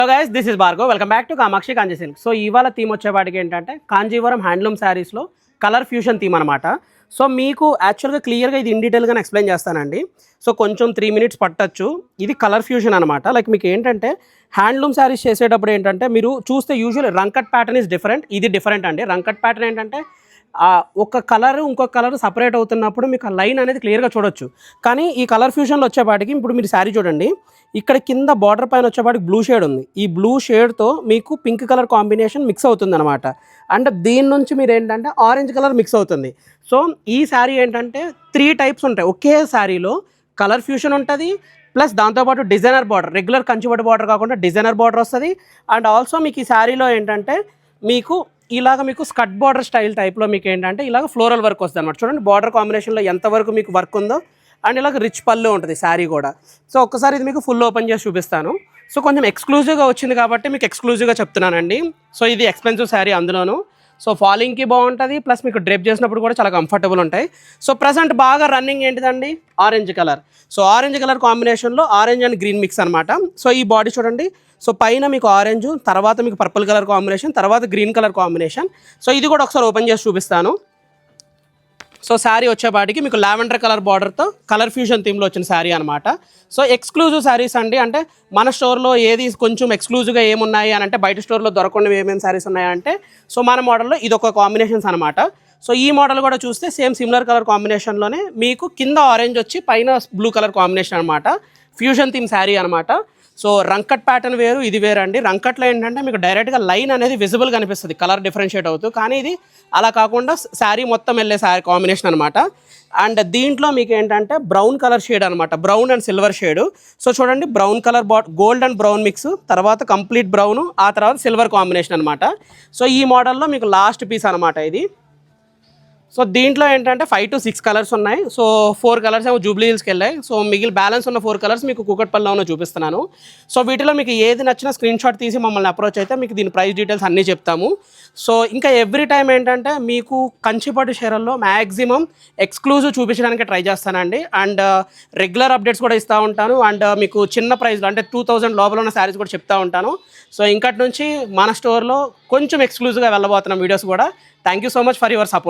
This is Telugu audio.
Hello guys, this is Bhargav. Welcome back to Kamakshi kanji silk. So ఇవాళ థీమ్ వచ్చేవాటికి ఏంటంటే కాంజీవరం హ్యాండ్లూమ్ శారీస్లో కలర్ ఫ్యూషన్ థీమ్ అనమాట. సో మీకు యాక్చువల్గా క్లియర్గా ఇది ఇన్ డీటెయిల్గా ఎక్స్ప్లెయిన్ చేస్తానండి. సో కొంచెం 3 minutes పట్టచ్చు. ఇది కలర్ ఫ్యూషన్ అనమాట. లైక్ మీకు ఏంటంటే హ్యాండ్లూమ్ శారీస్ చేసేటప్పుడు ఏంటంటే మీరు చూస్తే యూజువల్ రంకట్ ప్యాటర్న్ ఇస్ డిఫరెంట్. ఇది డిఫరెంట్ అండి. రంకట్ ప్యాటర్న్ ఏంటంటే ఒక కలర్ ఇంకొక కలర్ సపరేట్ అవుతున్నప్పుడు మీకు ఆ లైన్ అనేది క్లియర్గా చూడొచ్చు. కానీ ఈ కలర్ ఫ్యూషన్లో వచ్చేపాటికి ఇప్పుడు మీరు శారీ చూడండి, ఇక్కడ కింద బార్డర్ పైన వచ్చేపాటికి బ్లూ షేడ్ ఉంది. ఈ బ్లూ షేడ్తో మీకు పింక్ కలర్ కాంబినేషన్ మిక్స్ అవుతుంది అనమాట. అండ్ దీని నుంచి మీరు ఏంటంటే ఆరెంజ్ కలర్ మిక్స్ అవుతుంది. సో ఈ శారీ ఏంటంటే 3 types ఉంటాయి ఒకే శారీలో. కలర్ ఫ్యూషన్ ఉంటుంది, ప్లస్ దాంతోపాటు డిజైనర్ బార్డర్, రెగ్యులర్ కంచిపట్టు బార్డర్ కాకుండా డిజైనర్ బార్డర్ వస్తుంది. అండ్ ఆల్సో మీకు ఈ శారీలో ఏంటంటే మీకు ఇలాగ మీకు స్కట్ బార్డర్ స్టైల్ టైప్లో మీకు ఏంటంటే ఇలాగ ఫ్లోరల్ వర్క్ వస్తుంది అనమాట. చూడండి బార్డర్ కాంబినేషన్లో ఎంతవరకు మీకు వర్క్ ఉందో. అండ్ ఇలాగ రిచ్ పళ్ళు ఉంటుంది శారీ కూడా. సో ఒక్కసారి ఇది మీకు ఫుల్ ఓపెన్ చేసి చూపిస్తాను. సో కొంచెం ఎక్స్క్లూజివ్గా వచ్చింది కాబట్టి మీకు ఎక్స్క్లూజివ్గా చెప్తున్నానండి. సో ఇది ఎక్స్పెన్సివ్ శారీ అందులోను. సో ఫాలింగ్కి బాగుంటుంది, ప్లస్ మీకు డ్రేప్ చేసినప్పుడు కూడా చాలా కంఫర్టబుల్ ఉంటాయి. సో ప్రజెంట్ బాగా రన్నింగ్ ఏంటిదండి, orange colour. So orange colour కాంబినేషన్లో ఆరెంజ్ అండ్ గ్రీన్ మిక్స్ అనమాట. సో ఈ బాడీ చూడండి, సో పైన మీకు ఆరెంజ్, తర్వాత మీకు పర్పుల్ కలర్ కాంబినేషన్, తర్వాత గ్రీన్ కలర్ కాంబినేషన్. సో ఇది కూడా ఒకసారి ఓపెన్ చేసి చూపిస్తాను. సో శారీ వచ్చేపాటికి మీకు లావెండర్ కలర్ బార్డర్తో కలర్ ఫ్యూషన్ థీమ్లో వచ్చిన శారీ అనమాట. సో ఎక్స్క్లూజివ్ శారీస్ అండి. అంటే మన స్టోర్లో ఏది కొంచెం ఎక్స్క్లూజివ్గా ఏమున్నాయి అని అంటే బయట స్టోర్లో దొరకకుండా ఏమేమి శారీస్ ఉన్నాయంటే సో మన మోడల్లో ఇది ఒక కాంబినేషన్స్ అనమాట. సో ఈ మోడల్ కూడా చూస్తే సేమ్ సిమిలర్ కలర్ కాంబినేషన్లోనే మీకు కింద ఆరెంజ్ వచ్చి పైన బ్లూ కలర్ కాంబినేషన్ అనమాట. ఫ్యూషన్ థీమ్ శారీ అనమాట. సో రంకట్ ప్యాటర్న్ వేరు, ఇది వేరు అండి. రంకట్లో ఏంటంటే మీకు డైరెక్ట్గా లైన్ అనేది విజిబుల్ కనిపిస్తుంది కలర్ డిఫరెన్షియేట్ అవుతూ, కానీ ఇది అలా కాకుండా శారీ మొత్తం వెళ్ళే శారీ కాంబినేషన్ అనమాట. అండ్ దీంట్లో మీకు ఏంటంటే బ్రౌన్ కలర్ షేడ్ అనమాట, brown and silver shade. So చూడండి brown colour gold and brown mix, తర్వాత కంప్లీట్ బ్రౌన్, ఆ తర్వాత సిల్వర్ కాంబినేషన్ అనమాట. సో ఈ మోడల్లో మీకు లాస్ట్ పీస్ అనమాట ఇది. సో దీంట్లో ఏంటంటే 5 to 6 కలర్స్ ఉన్నాయి. సో 4 కలర్స్ ఏమో జూబ్లీ హిల్స్కి వెళ్ళాయి. సో మిగిలిన బ్యాలెన్స్ ఉన్న 4 కలర్స్ మీకు కూకట్పల్లిలోనే చూపిస్తున్నాను. సో వీటిలో మీకు ఏది నచ్చినా స్క్రీన్ షాట్ తీసి మమ్మల్ని అప్రోచ్ అయితే మీకు దీని ప్రైస్ డీటెయిల్స్ అన్నీ చెప్తాము. సో ఇంకా ఎవ్రీ టైం ఏంటంటే మీకు కంచిపట్టు చీరల్లో మ్యాక్సిమం ఎక్స్క్లూజివ్ చూపించడానికి ట్రై చేస్తానండి. అండ్ రెగ్యులర్ అప్డేట్స్ కూడా ఇస్తూ ఉంటాను. అండ్ మీకు చిన్న ప్రైస్లో అంటే 2000 లోపల ఉన్న శారీస్ కూడా చెప్తూ ఉంటాను. సో ఇంకటి నుంచి మన స్టోర్లో కొంచెం ఎక్స్క్లూజివ్గా వెళ్ళబోతున్నాం వీడియోస్ కూడా. Thank you so much for your support.